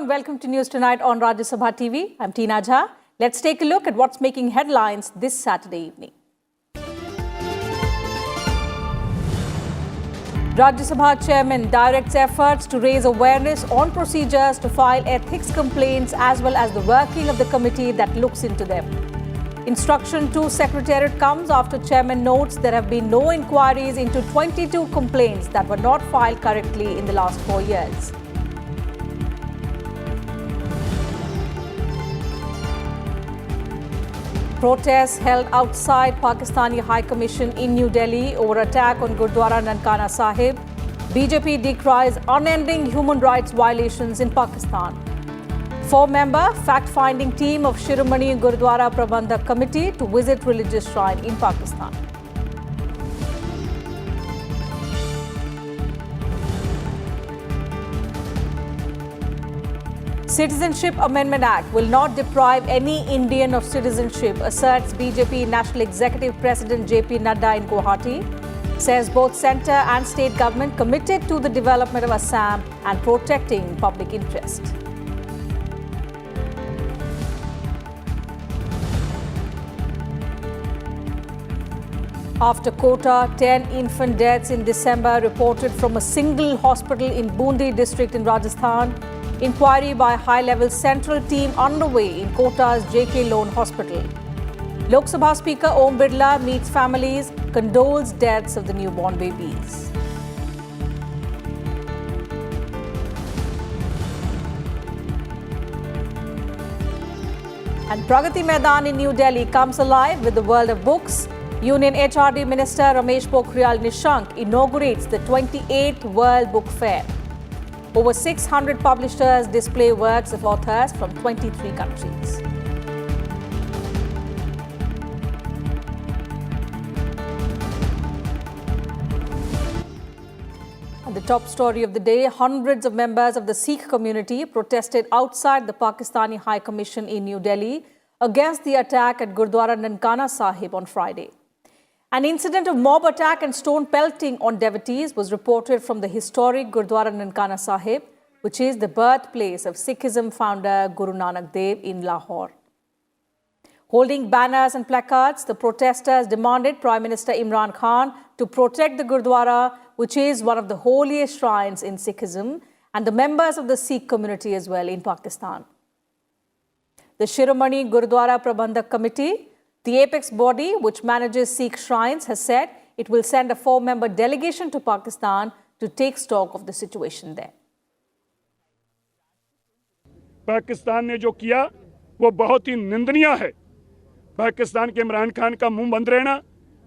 and welcome to News Tonight on Rajya TV. I'm Tina Jha. Let's take a look at what's making headlines this Saturday evening. Rajya Sabha Chairman directs efforts to raise awareness on procedures to file ethics complaints as well as the working of the committee that looks into them. Instruction to Secretariat comes after Chairman notes there have been no inquiries into 22 complaints that were not filed correctly in the last 4 years. Protests held outside Pakistani High Commission in New Delhi over attack on Gurdwara Nankana Sahib. BJP decries unending human rights violations in Pakistan. 4-member fact-finding team of Shiromani Gurdwara Prabandhak Committee to visit religious shrine in Pakistan. Citizenship Amendment Act will not deprive any Indian of citizenship, asserts BJP National Executive President JP Nadda in Guwahati. Says both centre and state government committed to the development of Assam and protecting public interest. After Kota, 10 infant deaths in December reported from a single hospital in Bundi district in Rajasthan. Inquiry by high-level central team underway in Kota's JK Lone Hospital. Lok Sabha Speaker Om Birla meets families, condoles deaths of the newborn babies. And Pragati Maidan in New Delhi comes alive with the world of books. Union HRD Minister Ramesh Pokhriyal Nishank inaugurates the 28th World Book Fair. Over 600 publishers display works of authors from 23 countries. And the top story of the day, hundreds of members of the Sikh community protested outside the Pakistani High Commission in New Delhi against the attack at Gurdwara Nankana Sahib on Friday. An incident of mob attack and stone pelting on devotees was reported from the historic Gurdwara Nankana Sahib, which is the birthplace of Sikhism founder Guru Nanak Dev in Lahore. Holding banners and placards, the protesters demanded Prime Minister Imran Khan to protect the Gurdwara, which is one of the holiest shrines in Sikhism, and the members of the Sikh community as well in Pakistan. The Shiromani Gurdwara Prabandhak Committee, the apex body which manages Sikh shrines, has said it will send a 4-member delegation to Pakistan to take stock of the situation there. Pakistan ने जो किया वो बहुत ही निंदनीय है। पाकिस्तान के इमरान खान का मुंह बंद रहना,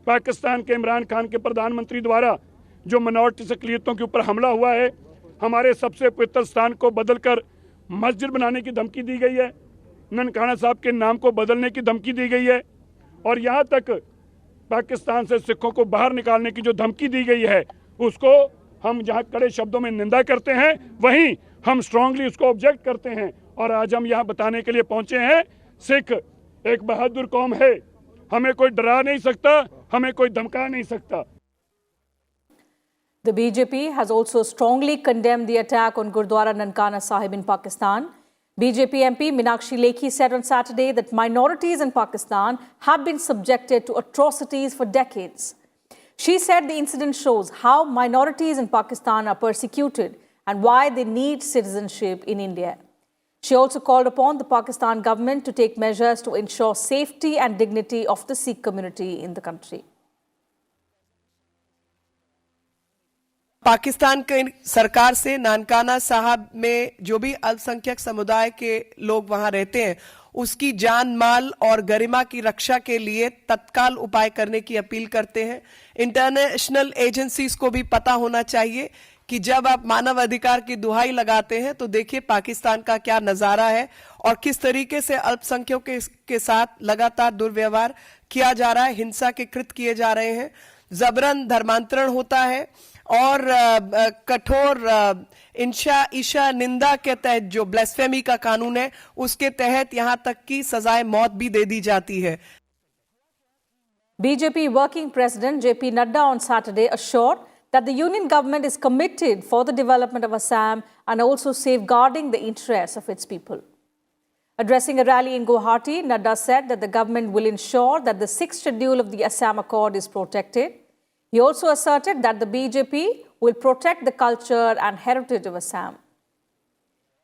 पाकिस्तान के इमरान खान के प्रधानमंत्री द्वारा जो मिनॉरिटी अक़लियतों के ऊपर हमला हुआ है, हमारे सबसे पवित्र स्थान को बदलकर मस्जिद बनाने की धमकी दी गई है, ननकाना साहब के नाम को बदलने की धमकी दी गई है और यहाँ तक पाकिस्तान से सिखों को बाहर निकालने की जो धमकी दी गई है, उसको हम जहाँ कड़े शब्दों में निंदा करते हैं, वहीं हम स्ट्रांगली उसको ऑब्जेक्ट करते हैं। और आज हम यहाँ बताने के लिए पहुँचे हैं, सिख एक बहादुर कौम है, हमें कोई डरा नहीं सकता, हमें कोई धमका नहीं सकता। The BJP has also strongly condemned the attack on Gurdwara Nankana Sahib in Pakistan. BJP MP Meenakshi Lekhi said on Saturday that minorities in Pakistan have been subjected to atrocities for decades. She said the incident shows how minorities in Pakistan are persecuted and why they need citizenship in India. She also called upon the Pakistan government to take measures to ensure safety and dignity of the Sikh community in the country. Pakistan की सरकार से नानकाना साहब में जो भी अल्पसंख्यक समुदाय के लोग वहां रहते हैं, उसकी जान माल और गरिमा की रक्षा के लिए तत्काल उपाय करने की अपील करते हैं। इंटरनेशनल एजेंसीज को भी पता होना चाहिए कि जब आप मानव अधिकार की दुहाई लगाते हैं तो देखिए पाकिस्तान का क्या नजारा है और किस तरीके से अल्पसंख्यकों के साथ लगातार दुर्व्यवहार किया जा रहा है, हिंसा के कृत्य किए जा रहे हैं, जबरन धर्मांतरण होता है और कठोर ईशा निंदा के तहत जो ब्लेस्फेमी का कानून है, उसके तहत यहां तक की सजाए मौत भी दे दी जाती है। BJP Working President JP Nadda on Saturday assured that the union government is committed for the development of Assam and also safeguarding the interests of its people. Addressing a rally in Guwahati, Nadda said that the government will ensure that the 6th schedule of the Assam Accord is protected. He also asserted that the BJP will protect the culture and heritage of Assam.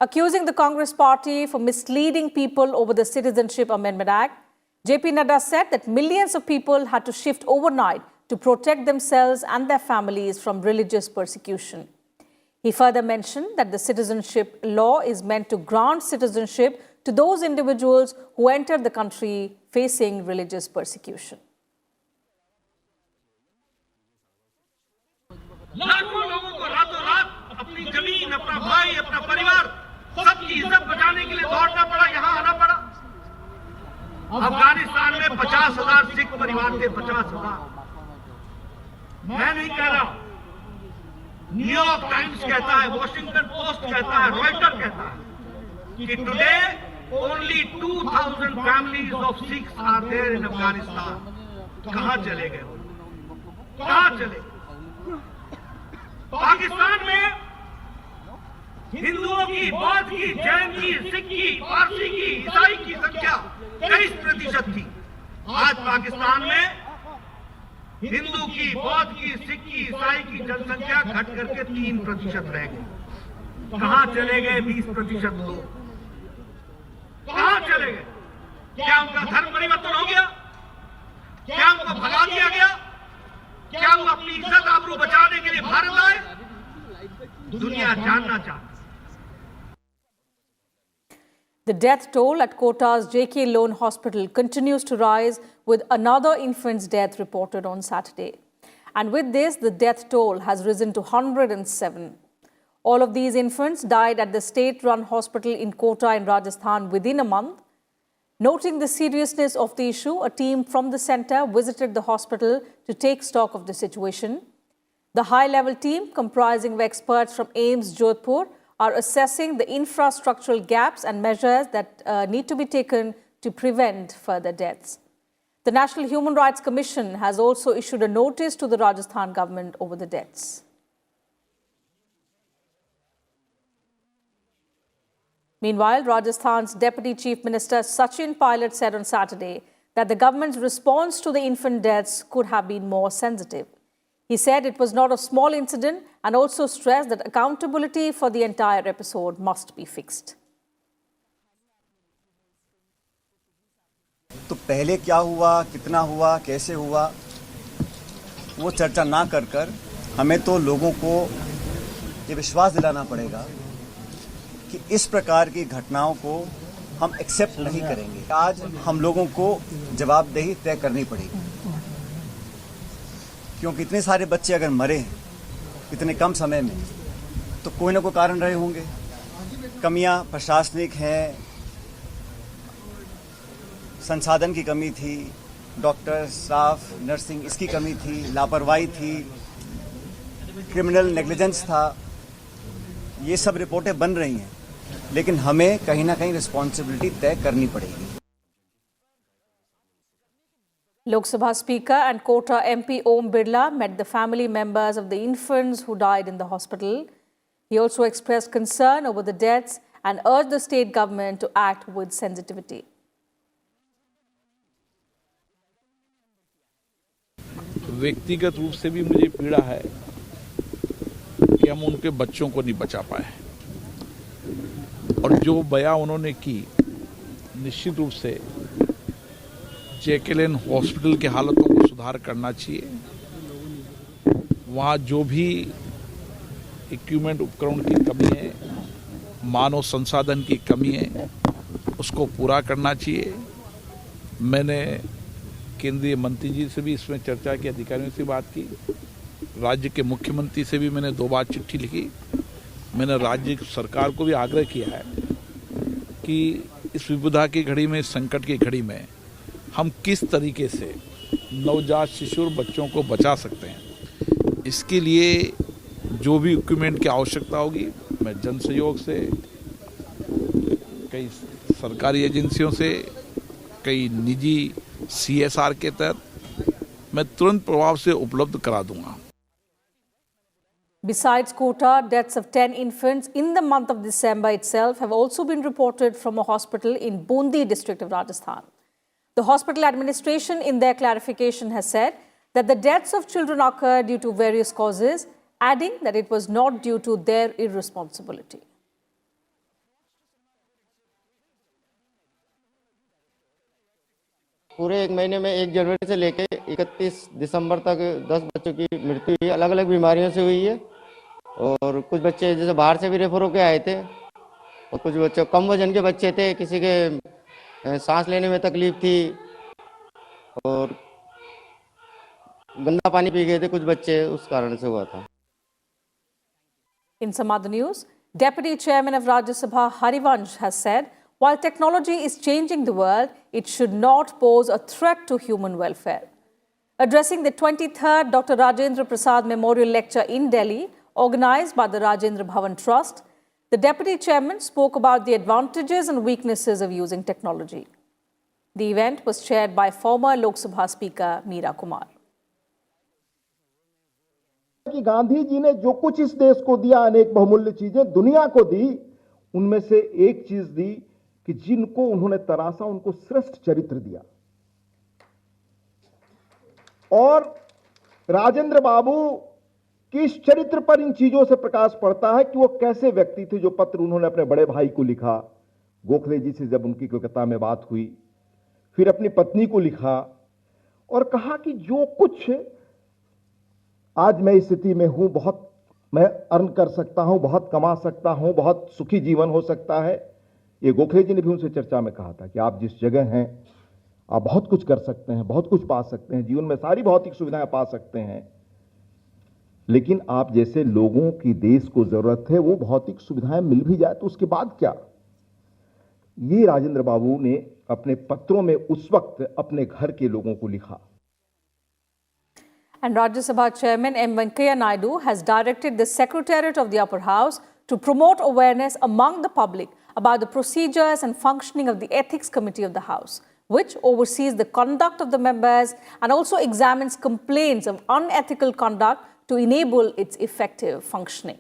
Accusing the Congress party for misleading people over the Citizenship Amendment Act, JP Nadda said that millions of people had to shift overnight to protect themselves and their families from religious persecution. He further mentioned that the citizenship law is meant to grant citizenship to those individuals who entered the country facing religious persecution. लाखों लोगों को रातों रात अपनी जमीन, अपना भाई, अपना परिवार, सबकी इज्जत बचाने के लिए दौड़ना पड़ा, यहाँ आना पड़ा। अफगानिस्तान में 50,000 सिख परिवार थे, 50,000। मैं नहीं कह रहा, न्यूयॉर्क टाइम्स कहता है, वॉशिंगटन पोस्ट कहता है, रॉयटर कहता है कि today only 2,000 families of Sikhs are there in Afghanistan. कहां चले गए? कहां चले? पाकिस्तान में हिंदुओं की, बौद्ध की, जैन की, सिख की, पारसी की, ईसाई की संख्या 23% थी। आज पाकिस्तान में हिंदू की, बौद्ध की, सिख की, ईसाई की जनसंख्या घट करके 3% रह गई। कहां चले गए 20% लोग? कहां चले गए? क्या उनका धर्म परिवर्तन हो गया? क्या उनको भगा दिया गया? क्या वो अपनी इज्जत आबरू बचाने के लिए भारत आए? दुनिया जानना चाहती। The death toll at Kota's JK Lone Hospital continues to rise, with another infant's death reported on Saturday. And with this, the death toll has risen to 107. All of these infants died at the state-run hospital in Kota in Rajasthan within a month. Noting the seriousness of the issue, a team from the centre visited the hospital to take stock of the situation. The high-level team, comprising of experts from AIIMS Jodhpur, are assessing the infrastructural gaps and measures that need to be taken to prevent further deaths. The National Human Rights Commission has also issued a notice to the Rajasthan government over the deaths. Meanwhile, Rajasthan's Deputy Chief Minister Sachin Pilot said on Saturday that the government's response to the infant deaths could have been more sensitive. He said it was not a small incident and also stressed that accountability for the entire episode must be fixed. तो पहले क्या हुआ, कितना हुआ, कैसे हुआ, वो चर्चा ना कर हमें तो लोगों को ये विश्वास दिलाना पड़ेगा कि इस प्रकार की घटनाओं को हम एक्सेप्ट नहीं करेंगे। आज हम लोगों को जवाबदेही तय करनी पड़ेगी, क्योंकि इतने सारे बच्चे अगर मरे हैं इतने कम समय में, तो कोई ना कोई कारण रहे होंगे। कमियां प्रशासनिक हैं, संसाधन की कमी थी, डॉक्टर, स्टाफ, नर्सिंग इसकी कमी थी, लापरवाही थी, क्रिमिनल नेग्लिजेंस था। ये सब रिपोर्टें बन रही हैं, लेकिन हमें कहीं ना कहीं रिस्पॉन्सिबिलिटी तय करनी पड़ेगी। Lok Sabha Speaker and Kota MP Om Birla met the family members of the infants who died in the hospital. He also expressed concern over the deaths and urged the state government to act with sensitivity. व्यक्तिगत रूप से भी मुझे पीड़ा है कि हम उनके बच्चों को नहीं बचा पाए, और जो बयान उन्होंने की, निश्चित रूप से जेके लोन हॉस्पिटल की हालतों को सुधार करना चाहिए। वहाँ जो भी इक्विपमेंट उपकरण की कमी है, मानव संसाधन की कमी है, उसको पूरा करना चाहिए। मैंने केंद्रीय मंत्री जी से भी इसमें चर्चा की, अधिकारियों से बात की, राज्य के मुख्यमंत्री से भी मैंने 2 बार चिट्ठी लिखी। मैंने राज्य सरकार को भी आग्रह किया है कि इस विपदा की घड़ी में, संकट की घड़ी में हम किस तरीके से नवजात शिशु और बच्चों को बचा सकते हैं। इसके लिए जो भी इक्विपमेंट की आवश्यकता होगी, मैं जन सहयोग से, कई सरकारी एजेंसियों से, कई निजी CSR के तहत मैं तुरंत प्रभाव से उपलब्ध करा दूंगा। Besides Kota, deaths of 10 infants in the month of December itself have also been reported from a hospital in Bundi district of Rajasthan. The hospital administration in their clarification has said that the deaths of children occurred due to various causes, adding that it was not due to their irresponsibility. पूरे एक महीने में 1 जनवरी से लेकर 31 दिसंबर तक 10 बच्चों की मृत्यु हुई, अलग अलग बीमारियों से हुई है। और कुछ बच्चे जैसे बाहर से भी रेफर होके आए थे, और कुछ बच्चे कम वजन के बच्चे थे, किसी के सांस लेने में तकलीफ थी, और गंदा पानी पी गए थे कुछ बच्चे, उस कारण से हुआ था। In some other news, Deputy Chairman of Rajya Sabha Harivansh has said, while technology is changing the world, it should not pose a threat to human welfare. Addressing the 23rd Dr. Rajendra Prasad Memorial Lecture in Delhi, organized by the Rajendra Bhavan Trust, the Deputy Chairman spoke about the advantages and weaknesses of using technology. The event was chaired by former Lok Sabha Speaker Meera Kumar. कि गांधी जी ने जो कुछ इस देश को दिया, अनेक बहुमूल्य चीजें दुनिया को दी, उनमें से एक चीज दी कि जिनको उन्होंने तराशा उनको श्रेष्ठ चरित्र दिया। और राजेंद्र बाबू किस चरित्र पर इन चीजों से प्रकाश पड़ता है कि वो कैसे व्यक्ति थे। जो पत्र उन्होंने अपने बड़े भाई को लिखा, गोखले जी से जब उनकी कोलकाता में बात हुई, फिर अपनी पत्नी को लिखा और कहा कि जो कुछ आज मैं इस स्थिति में हूं, बहुत मैं अर्न कर सकता हूं, बहुत कमा सकता हूं, बहुत सुखी जीवन हो सकता है। ये गोखले जी ने भी उनसे चर्चा में कहा था कि आप जिस जगह हैं, आप बहुत कुछ कर सकते हैं, बहुत कुछ पा सकते हैं, जीवन में सारी भौतिक सुविधाएं पा सकते हैं, लेकिन आप जैसे लोगों की देश को जरूरत है, वो भौतिक सुविधाएं मिल भी जाए तो उसके बाद क्या। ये राजेंद्र बाबू ने अपने पत्रों में उस वक्त अपने घर के लोगों को लिखा। And Rajya Sabha Chairman M. Venkaiah Naidu has directed the Secretariat of the Upper House to promote awareness among the public about the procedures and functioning of the Ethics Committee of the House, which oversees the conduct of the members and also examines complaints of unethical conduct to enable its effective functioning.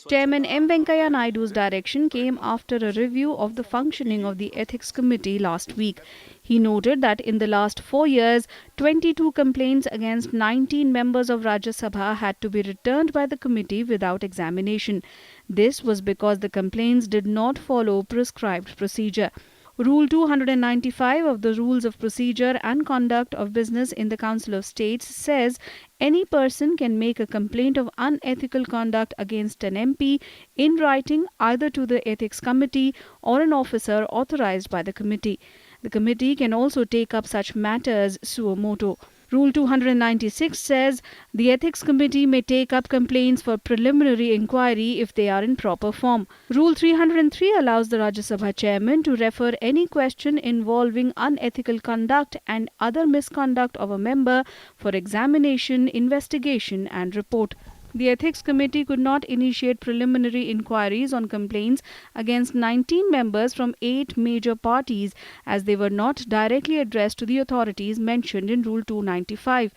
Chairman M. Venkaiah Naidu's direction came after a review of the functioning of the Ethics Committee last week. He noted that in the last 4 years, 22 complaints against 19 members of Rajya Sabha had to be returned by the committee without examination. This was because the complaints did not follow prescribed procedure. Rule 295 of the Rules of Procedure and Conduct of Business in the Council of States says any person can make a complaint of unethical conduct against an MP in writing either to the Ethics Committee or an officer authorized by the committee. The committee can also take up such matters suo motu. Rule 296 says the Ethics Committee may take up complaints for preliminary inquiry if they are in proper form. Rule 303 allows the Rajya Sabha Chairman to refer any question involving unethical conduct and other misconduct of a member for examination, investigation and report. The Ethics Committee could not initiate preliminary inquiries on complaints against 19 members from 8 major parties as they were not directly addressed to the authorities mentioned in Rule 295.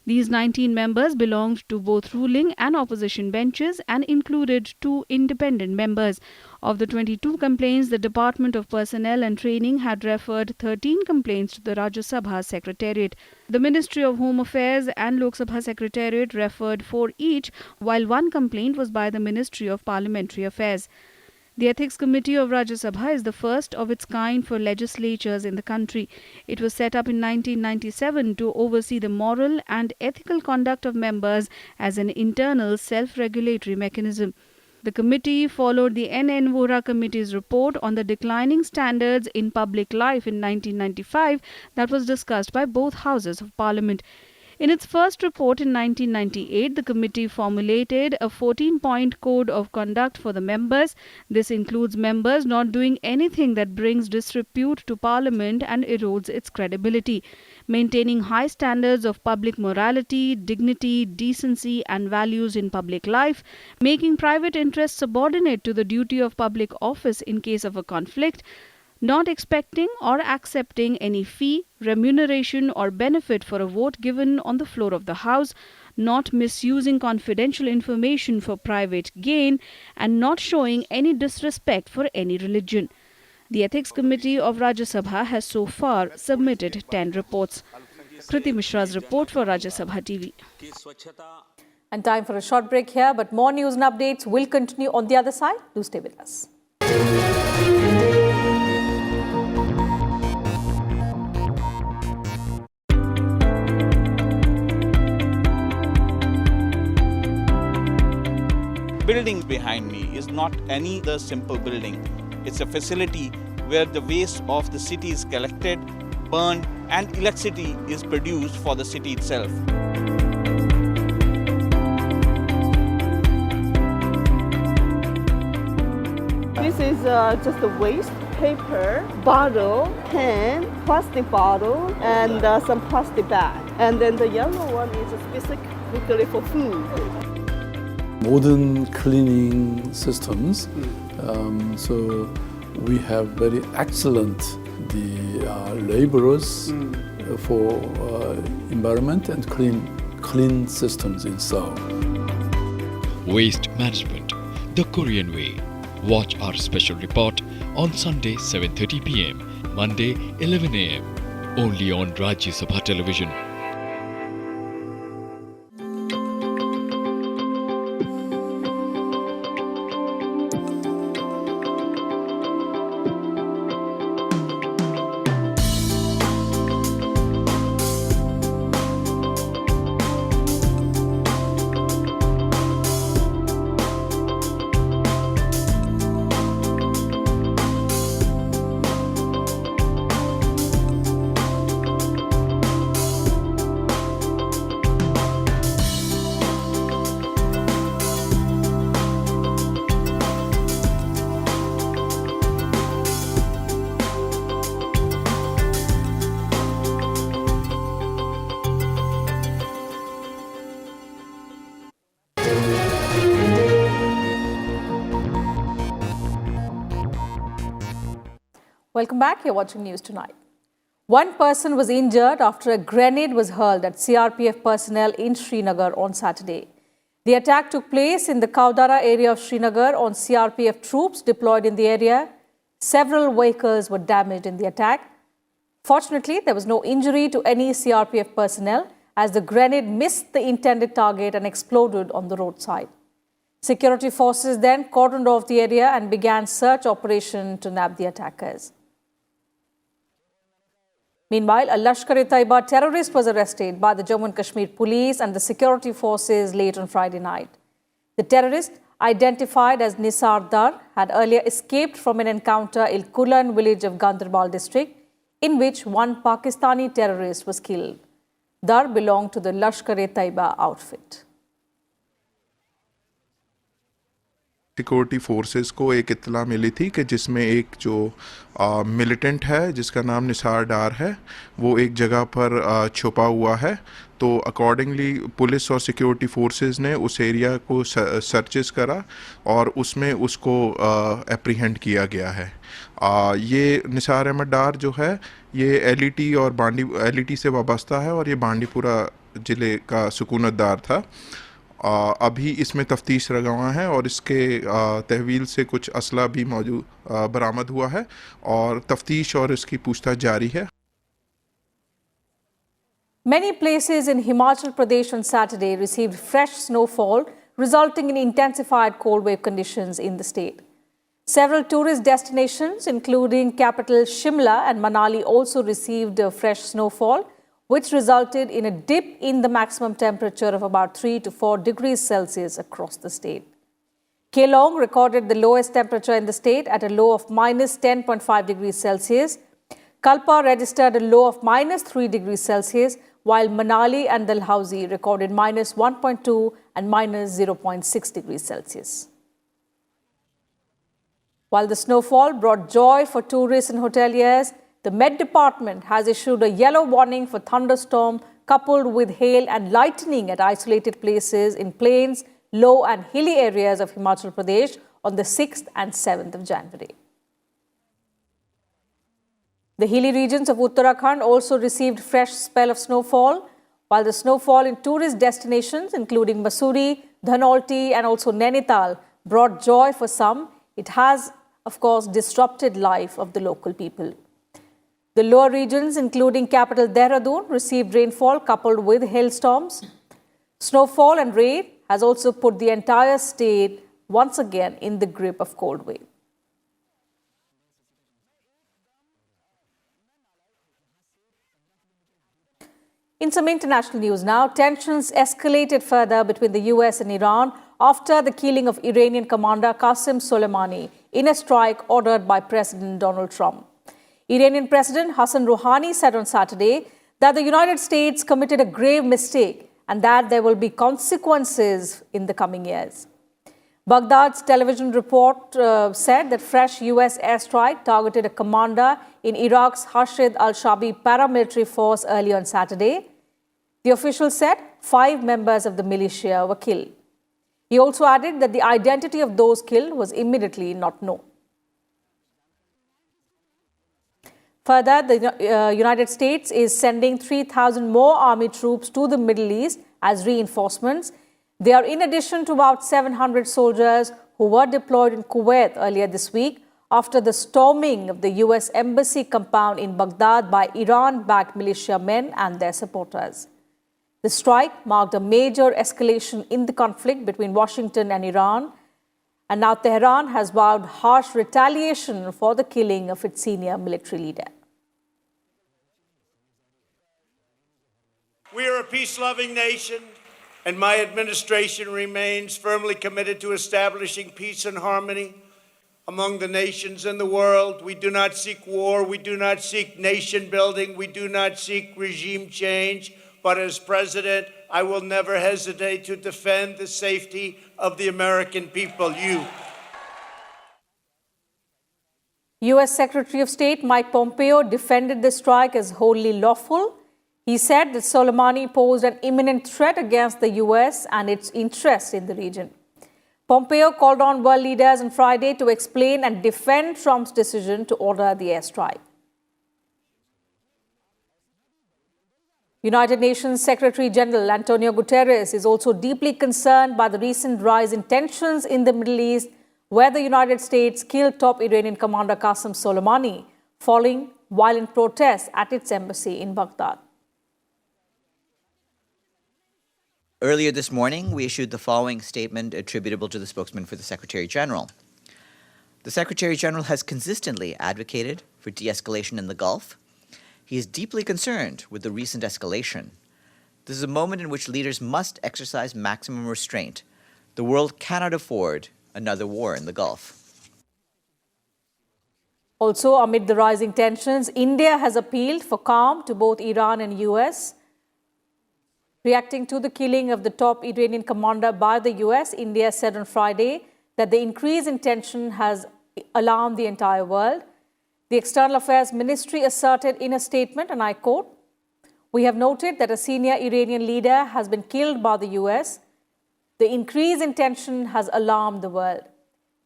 These 19 members belonged to both ruling and opposition benches and included 2 independent members. Of the 22 complaints, the Department of Personnel and Training had referred 13 complaints to the Rajya Sabha Secretariat. The Ministry of Home Affairs and Lok Sabha Secretariat referred 4 each, while 1 complaint was by the Ministry of Parliamentary Affairs. The Ethics Committee of Rajya Sabha is the first of its kind for legislatures in the country. It was set up in 1997 to oversee the moral and ethical conduct of members as an internal self-regulatory mechanism. The committee followed the N.N. Vohra Committee's report on the declining standards in public life in 1995 that was discussed by both houses of Parliament. In its first report in 1998, the committee formulated a 14-point code of conduct for the members. This includes members not doing anything that brings disrepute to Parliament and erodes its credibility, maintaining high standards of public morality, dignity, decency and values in public life, making private interests subordinate to the duty of public office in case of a conflict, not expecting or accepting any fee, remuneration or benefit for a vote given on the floor of the House, not misusing confidential information for private gain, and not showing any disrespect for any religion. The Ethics Committee of Rajya Sabha has so far submitted 10 reports. Kriti Mishra's report for Rajya Sabha TV. And time for a short break here, but more news and updates will continue on the other side. Do stay with us. Building behind me is not any other simple building. It's a facility where the waste of the city is collected, burned, and electricity is produced for the city itself. This is just a waste, paper, bottle, pen, plastic bottle, and some plastic bag. And then the yellow one is specifically for food. Modern cleaning systems. So we have very excellent laborers for environment and clean systems in Seoul. Waste management, the Korean way. Watch our special report on Sunday 7:30 p.m, Monday 11 a.m. only on Rajya Sabha television. Welcome back. You're watching News Tonight. One person was injured after a grenade was hurled at CRPF personnel in Srinagar on Saturday. The attack took place in the Kaudara area of Srinagar on CRPF troops deployed in the area. Several vehicles were damaged in the attack. Fortunately, there was no injury to any CRPF personnel as the grenade missed the intended target and exploded on the roadside. Security forces then cordoned off the area and began search operation to nab the attackers. Meanwhile, a Lashkar-e-Taiba terrorist was arrested by the Jammu and Kashmir police and the security forces late on Friday night. The terrorist, identified as Nisar Dar, had earlier escaped from an encounter in Kulan village of Ganderbal district, in which one Pakistani terrorist was killed. Dar belonged to the Lashkar-e-Taiba outfit. Security forces को एक इत्तला मिली थी कि जिसमें एक जो militant है जिसका नाम निसार डार है वो एक जगह पर छुपा हुआ है, तो अकॉर्डिंगली पुलिस और सिक्योरिटी फोर्सेस ने उस एरिया को सर्चेस करा और उसमें उसको एप्रीहेंड किया गया है। ये निसार अहमद डार जो है ये एलईटी और एलईटी से वाबस्ता है और ये बांडीपुरा ज़िले का सुकूनतदार था। अभी इसमें तफ्तीश रवा है और इसके तहवील से कुछ असला भी बरामद हुआ है और तफ्तीश और इसकी पूछताछ जारी है। Many places in Himachal Pradesh on Saturday received fresh snowfall, resulting in intensified cold wave conditions in the state. Several tourist destinations, including capital Shimla and Manali, also received fresh snowfall, which resulted in a dip in the maximum temperature of about 3 to 4 degrees Celsius across the state. Kelong recorded the lowest temperature in the state at a low of minus 10.5 degrees Celsius. Kalpa registered a low of minus 3 degrees Celsius, while Manali and Dalhousie recorded minus 1.2 and minus 0.6 degrees Celsius. While the snowfall brought joy for tourists and hoteliers, the Met Department has issued a yellow warning for thunderstorm coupled with hail and lightning at isolated places in plains, low and hilly areas of Himachal Pradesh on the 6th and 7th of January. The hilly regions of Uttarakhand also received fresh spell of snowfall. While the snowfall in tourist destinations, including Mussoorie, Dhanolti and also Nainital, brought joy for some, it has, of course, disrupted life of the local people. The lower regions, including capital Dehradun, received rainfall coupled with hailstorms. Snowfall and rain has also put the entire state once again in the grip of cold wave. In some international news now, tensions escalated further between the US and Iran after the killing of Iranian commander Qasem Soleimani in a strike ordered by President Donald Trump. Iranian President Hassan Rouhani said on Saturday that the United States committed a grave mistake and that there will be consequences in the coming years. Baghdad's television report said that fresh US airstrike targeted a commander in Iraq's Hashid al-Shabi paramilitary force earlier on Saturday. The official said 5 members of the militia were killed. He also added that the identity of those killed was immediately not known. Further, the United States is sending 3,000 more army troops to the Middle East as reinforcements. They are in addition to about 700 soldiers who were deployed in Kuwait earlier this week after the storming of the US embassy compound in Baghdad by Iran-backed militiamen and their supporters. The strike marked a major escalation in the conflict between Washington and Iran, and now Tehran has vowed harsh retaliation for the killing of its senior military leader. We are a peace-loving nation, and my administration remains firmly committed to establishing peace and harmony among the nations in the world. We do not seek war. We do not seek nation building. We do not seek regime change. But as president, I will never hesitate to defend the safety of the American people. U.S. Secretary of State Mike Pompeo defended the strike as wholly lawful. He said that Soleimani posed an imminent threat against the U.S. and its interests in the region. Pompeo called on world leaders on Friday to explain and defend Trump's decision to order the airstrike. United Nations Secretary General Antonio Guterres is also deeply concerned by the recent rise in tensions in the Middle East, where the United States killed top Iranian commander Qasem Soleimani, following violent protests at its embassy in Baghdad. Earlier this morning, we issued the following statement attributable to the spokesman for the Secretary General. The Secretary General has consistently advocated for de-escalation in the Gulf. He is deeply concerned with the recent escalation. This is a moment in which leaders must exercise maximum restraint. The world cannot afford another war in the Gulf. Also, amid the rising tensions, India has appealed for calm to both Iran and US. Reacting to the killing of the top Iranian commander by the US, India said on Friday that the increase in tension has alarmed the entire world. The External Affairs Ministry asserted in a statement, and I quote, "We have noted that a senior Iranian leader has been killed by the US. The increase in tension has alarmed the world.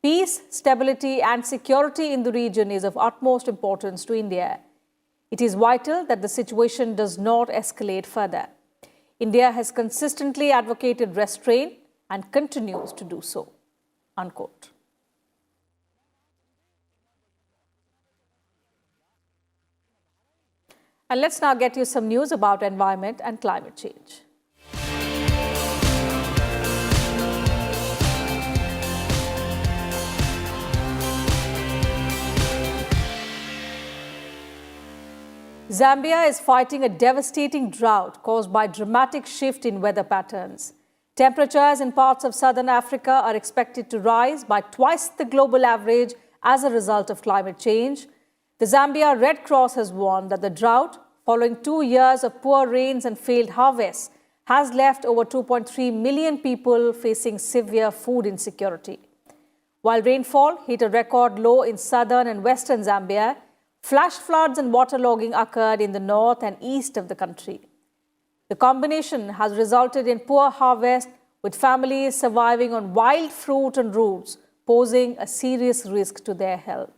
Peace, stability, and security in the region is of utmost importance to India. It is vital that the situation does not escalate further. India has consistently advocated restraint and continues to do so." Unquote. And let's now get you some news about environment and climate change. Zambia is fighting a devastating drought caused by a dramatic shift in weather patterns. Temperatures in parts of southern Africa are expected to rise by twice the global average as a result of climate change. The Zambia Red Cross has warned that the drought, following 2 years of poor rains and failed harvests, has left over 2.3 million people facing severe food insecurity. While rainfall hit a record low in southern and western Zambia, flash floods and waterlogging occurred in the north and east of the country. The combination has resulted in poor harvest, with families surviving on wild fruit and roots, posing a serious risk to their health.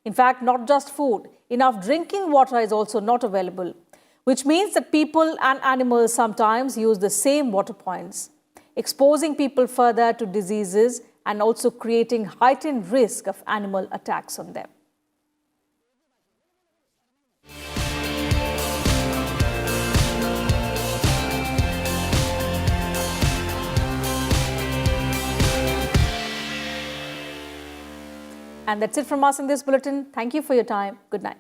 In fact, not just food, enough drinking water is also not available. which means that people and animals sometimes use the same water points, exposing people further to diseases and also creating heightened risk of animal attacks on them. And that's it from us in this bulletin. Thank you for your time. Good night.